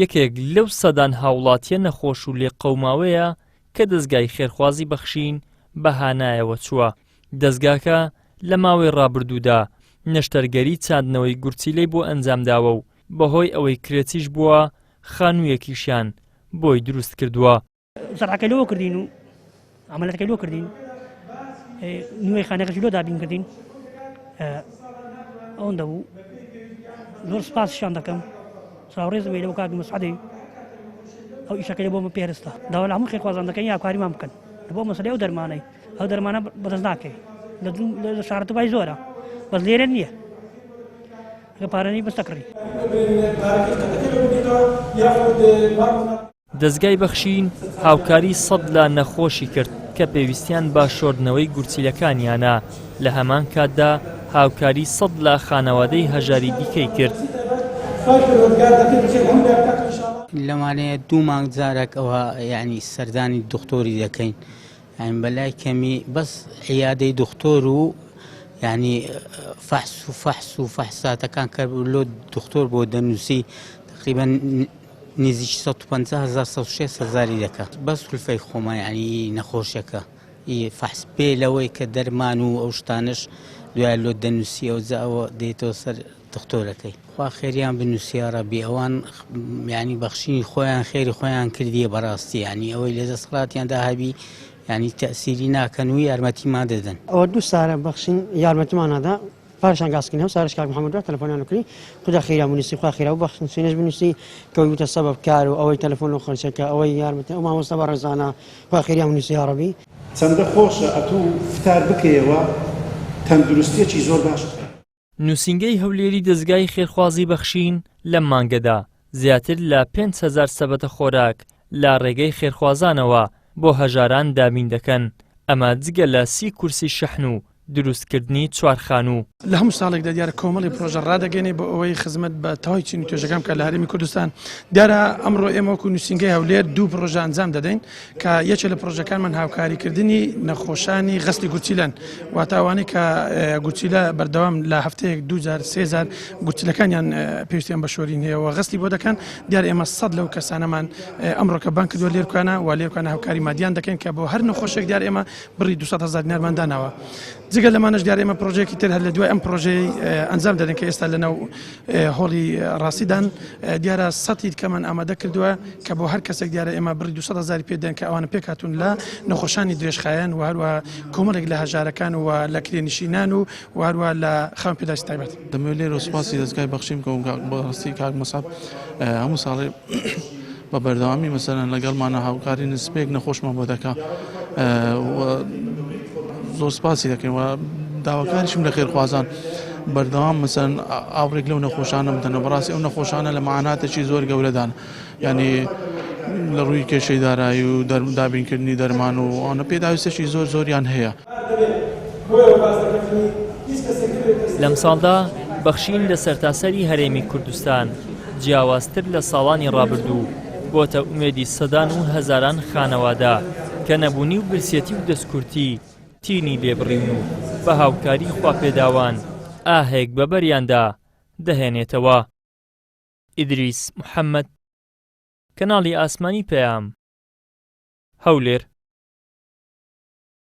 یەکێک لەو سەدان هاوڵاتیە نەخۆش و لێقەوماوەیە کە دەستگای خێرخوازی بەخشین بەهانایەوە چووە. دەستگاکە لە ماوەی ڕابردوودا نەشتەرگەری چاندنەوەی گورچیلەی بۆ ئەنجامداوە و بەهۆی ئەوەی کرێتیش بووە خانوویەکیشیان بۆی دروست کردووە. زەرعەکەی لەوە کردین و عملەتەکەی لەوە کردین، نوێی خانەکەشی لۆ دابین کردین. ئەوەندە بوو. زۆر سپاسیشان دەکەم. ساوڕێزم لەوە کاک مەسعەدی ئەو ئیشەکەی بۆ من پێرستە. داوا لە هەموو خێرخوازاندەکەی یاکاریمان بکەن بۆ مەسەلەی ئەو دەرمانەی. ئەو دەرمانە بەدەست ناکەی لە شارەتەبای زۆرە، بەس لێرە نییە. ئەگە پارەنی بەستەکڕی. دەستگای بەخشین هاوکاری سەد لە نەخۆشی کرد کە پێویستیان بە شۆردنەوەی گورچیلەکانیانە. لە هەمان کاتدا هاوکاری سەد لە خانەوادەی هەژاری دیکەی کرد. لەمانەیە دوو مانگ جارێک ئەوە یعنی سەردانی دکتۆری دەکەین، یعنی بەلای کەمی بەس عیادەی دکتۆر و یعنی فەحس و فەحساتەکان کە لۆ دکتۆر بۆ دەنووسی تقریبا نزیکی 150,000 دەکات. بەس کولفەی خۆمە یعنی نەخۆشیەکە فەحس پێ لەوەی کە دەرمان و ئەو شتانش دوای لۆ دەنووسی ئەو ئەوە دێتەوە سەر دکتۆرەکەی. خوا خێریان بنووسی یا ڕەبی. ئەوان یعنی بەخشینی خۆیان خێری خۆیان کردیە بەڕاستی، یعنی ئەوەی لە دەسەڵاتیاندا هەبی یعنی تەسیری ناکەن و یارمەتیمان دەدەن. ئەوە دوو سارە بەخشین یارمەتیمانەدا پارشان گاسکردنەوە سارش کاک محەممەد تەلەفۆنیان کردی خدا خێرا بنووسی خوا خێرا و بەخشین سوێنش بنووسی کە وتە سەبەب کار و ئەوەی تەلەفۆن و خەرچەکە ئەوەی یارمەتی ئەو مامۆستا بە ڕێزانە خوا خێریان بنووسی یا ڕەبی. چەندە خۆشە ئەتوو فتار بکەیەوە تەندروستیەکی زۆر باشە. نووسینگەی هەولێری دەستگای خێرخوازی بەخشین لەم مانگەدا زیاتر لە 5,000 سەبەتە خۆراک لە ڕێگەی خێرخوازانەوە بۆ هەژاران دابین دەکەن. ئەمە جگە لە 30 کورسی شەحن و دروستکردنی چوارخانوو. لە هەموو ساڵێکدا دیارە کۆمەڵی پرۆژە ڕادەگەێنێ بۆ ئەوەی خزمەت بە تەواوی چینی توێژەکەم کە لە هەرێمی کوردستان. دیارە ئەمڕۆ ئێمە وەکو نووسینگەی هەولێر دوو پرۆژە ئەنجام دەدەین کە یەکێک لە پرۆژەکانمان هاوکاریکردنی نەخۆشانی غەسلی گورچیلەن، واتاوانەی کە گورچیلە بەردەوام لە هەفتەیەک 2,000-3,000 گورچیلەکانیان پێویستیان بە شۆرین هەیەەوە غەسلی بۆ دەکەن. دیارە ئێمە 100 لەو کەسانەمان ئەمڕۆ کە بان کردووە لێرکانە و لێرکانە هاوکاری مادیان دەکەن کە بۆ هەر نەخۆشێک دیارە ئێمە بڕی 200,000 دینارمان داناوە. جگە لەمانش دیارە ئێمە پرۆژێکی تر هەر لە دوای ئەم پرۆژەی ئەنجام دەدەن کە ئێستا لەناو هۆڵی ڕاستیدان دیارە سەتی کەمان ئامادە کردووە کە بۆ هەر کەسێک دیارە ئێمە بڕی 200,000 پێدەن کە ئەوانە پێکهاتون لە نەخۆشانی درێژخایەن و هەروە کۆمەڵێک لە هەژارەکان و لە کرێنشینان و هەروە لە خاوەن پێداوی تایبەت. دەمەوێت لێرە سوپاسی دەستگای بەخشیم کە بەڕاستی کاک مەسعەد هەموو ساڵێ بە بەردەوامی مەسەلەن لەگەڵمانە هاوکاری نسبەیەک نەخۆشمان بۆ دەکا. زۆر سپاسی دەکەین و داواکاریشم لە خێرخوازان بەردەوام مەسەن ئاورێک لەو نەخۆشانە بدەنە. بەڕاستی ئەو نەخۆشانە لە مەعاناتێکی زۆر گەورەدان، یعنی لە ڕووی کێشەی دارایی و دابینکردنی دەرمان و ئەوانە پێداویستێکی زۆر زۆریان هەیە. لەم ساڵدا بەخشین لە سەرتاسەری هەرێمی کوردستان جیاوازتر لە ساڵانی ڕابردوو بۆتە ئومێدی سەدان و هەزاران خانەوادە کە نەبوونی و برسێتی و دەستکورتی تینی لێبڕین و بە هاوکاری خواپێداوان ئاهێک بەبەریاندا دەهێنێتەوە. ئیدریس محەممەد، کەناڵی ئاسمانی پەیام، هەولێر.